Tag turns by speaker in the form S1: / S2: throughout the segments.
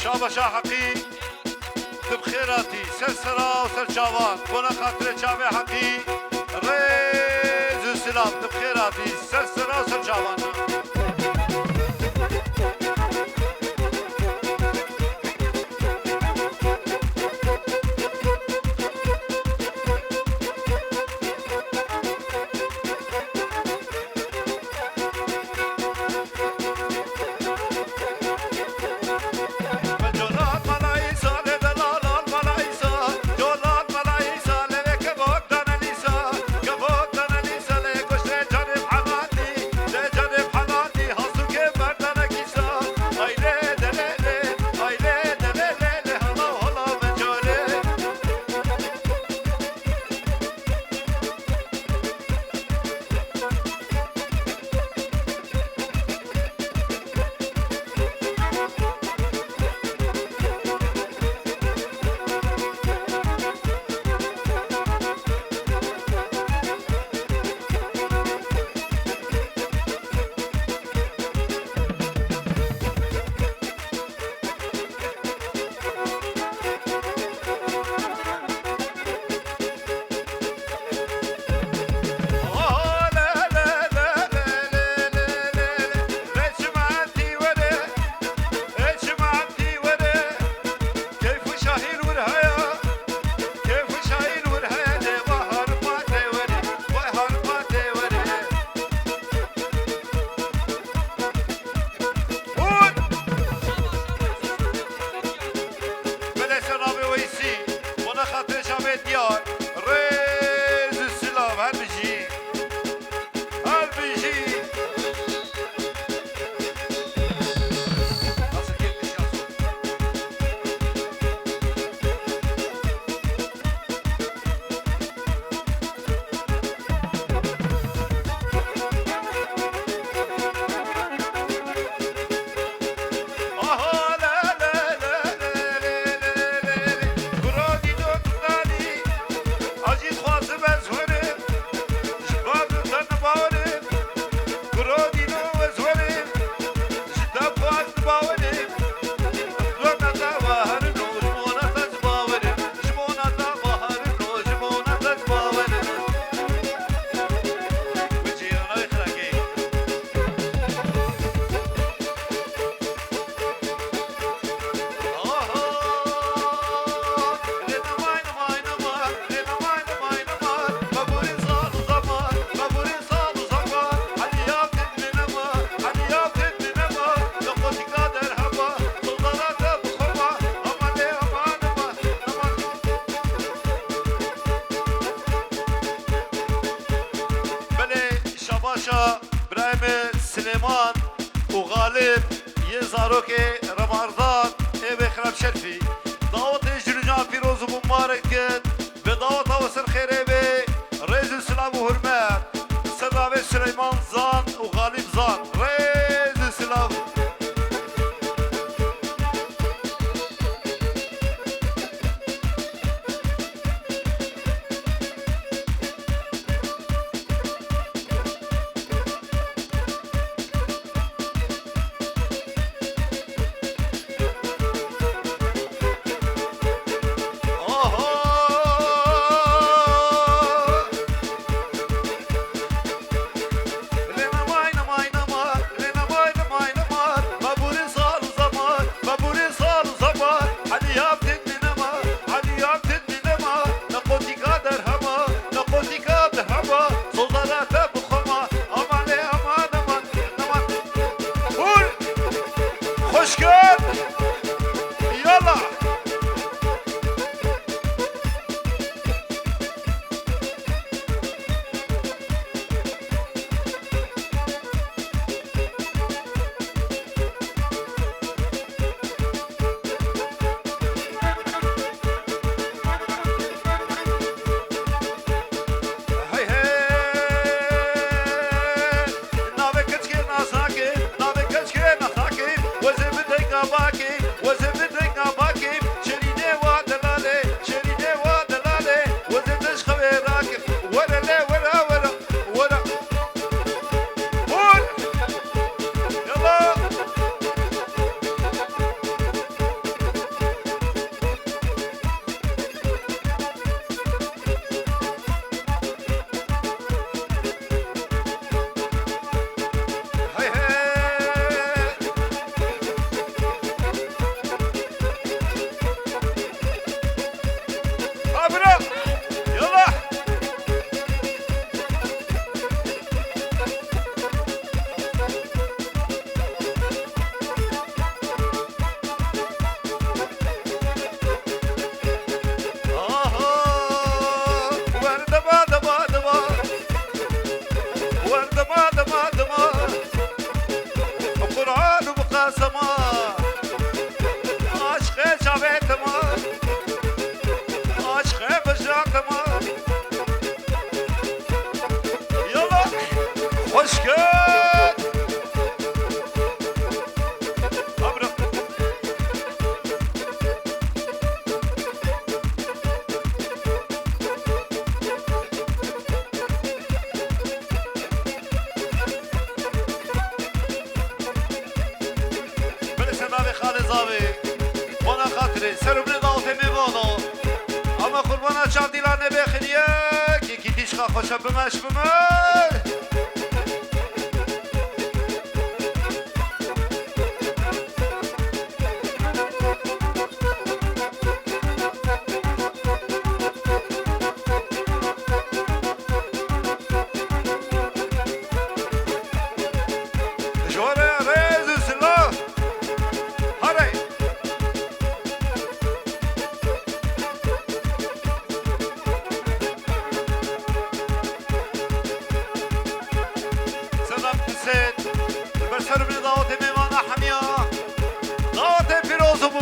S1: شابشا حقی بخیراتی سرسرا و سرچاوان بنا خاطر چاوه حقی ریز و سلام بخیراتی سرسرا و سرچاوان برایم سلیمان و غالب یه زاروک رمضان ای خراب شرفی دعوت جنوجان پیروز و مبارک کد به دعوت و سر خیره به ریز سلام و حرمت سرناوه سلیمان زان و غالب زان ریز سلام زاوی وانا خاطره سرم نداوت میوانو اما قربانا چاو دیلان نبخلیه کی کی تیشخا خوشا بمش بمش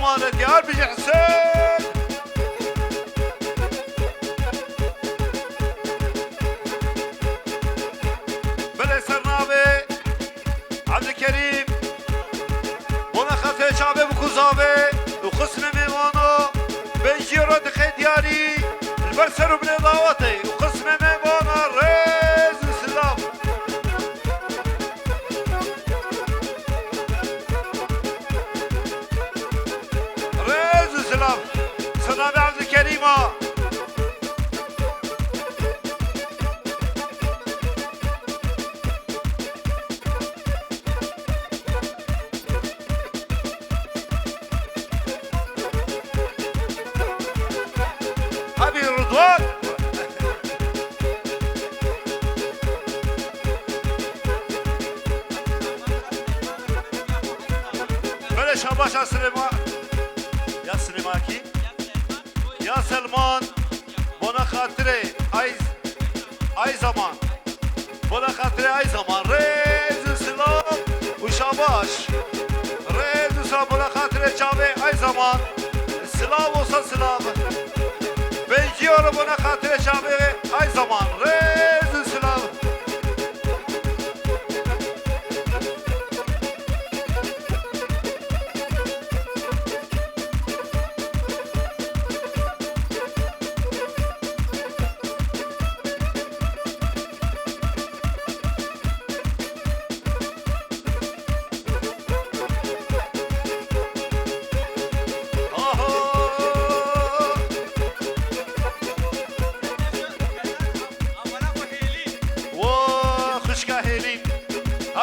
S1: مالك يا قلبي حسين بلا سرنابي عبد الكريم وانا خاطر شعبي بكوزابي وقسم ميمانو بيجيرو دخي دياري البرسر وبني ضاوتي وقسم ميمانو ريز السلام سلام عبد الكريم أبي رضوان بلاش باشا سليمان يا سليماكي يا سلمان بنا خاطري اي زمان بنا خاطري اي زمان ريز سلام وشاباش ريز سلام بنا خاطري شابي اي زمان سلام وصل سلام بيجيور بنا خاطري شابي اي زمان ريز سلام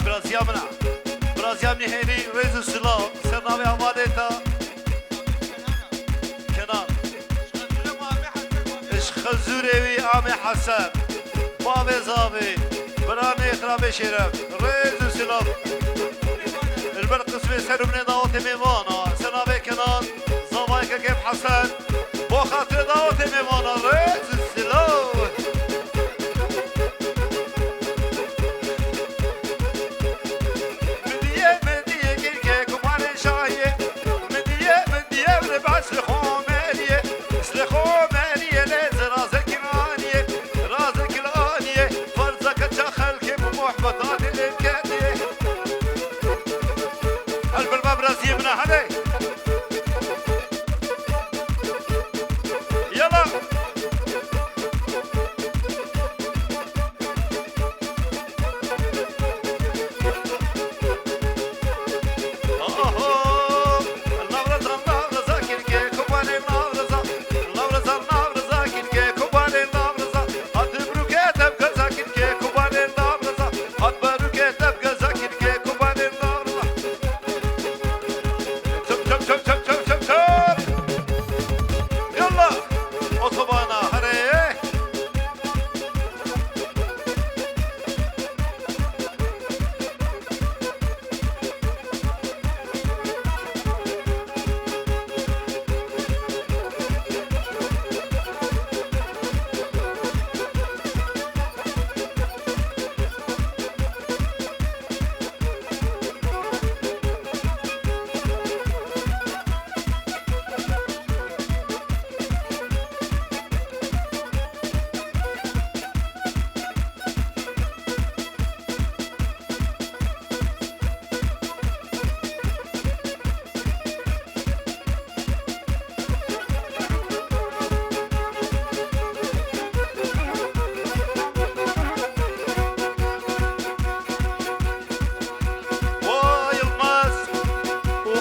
S1: برازيامنا برازيامني هيني ريز السلام سرناوي عماليتا كنان اش خزوريوي عامي حسن بابي زابي براني خرابي شرف ريز السلام البرقس في سرمني داوتي ميمانا سرناوي كنان زابايكا كيف حسن بو خاطر داوتي ميمانا ريز السلام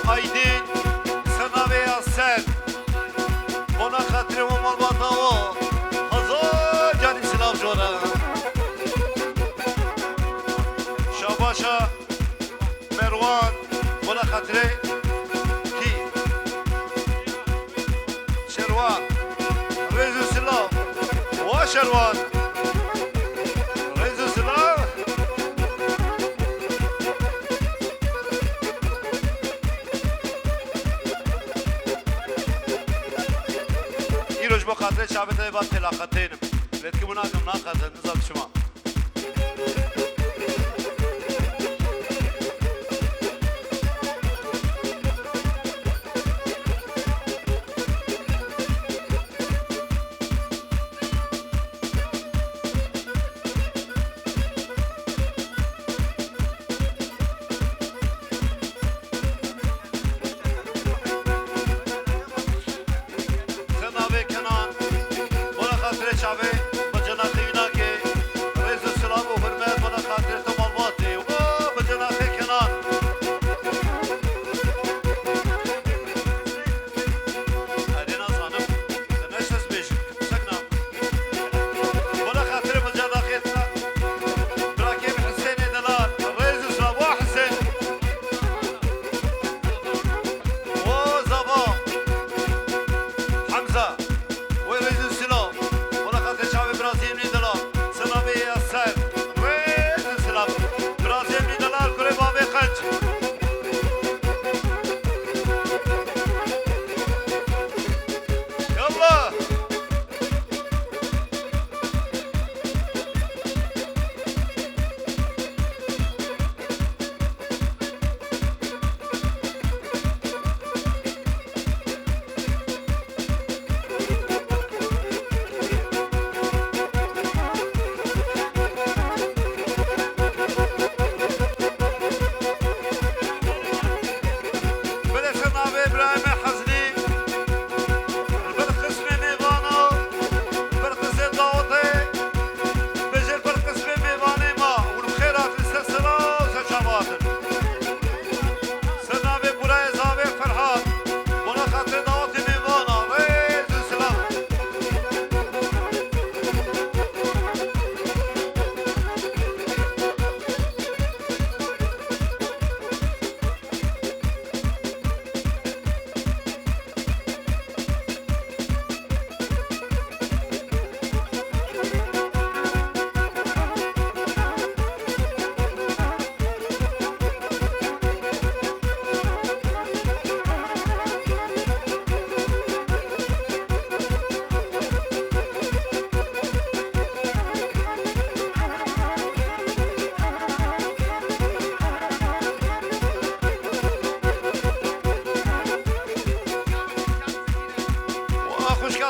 S1: Aydın حسن بنا خاطر و مال بطاوا هزار جانی سلاف جورا شاباشا مروان بنا خاطر کی شروان رئیس سلاف و شروان رئیس سلاف ایروش با خاطر شعبت با تلاقتینم بید که مناکم ناخذ نظام شما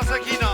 S1: Sakina.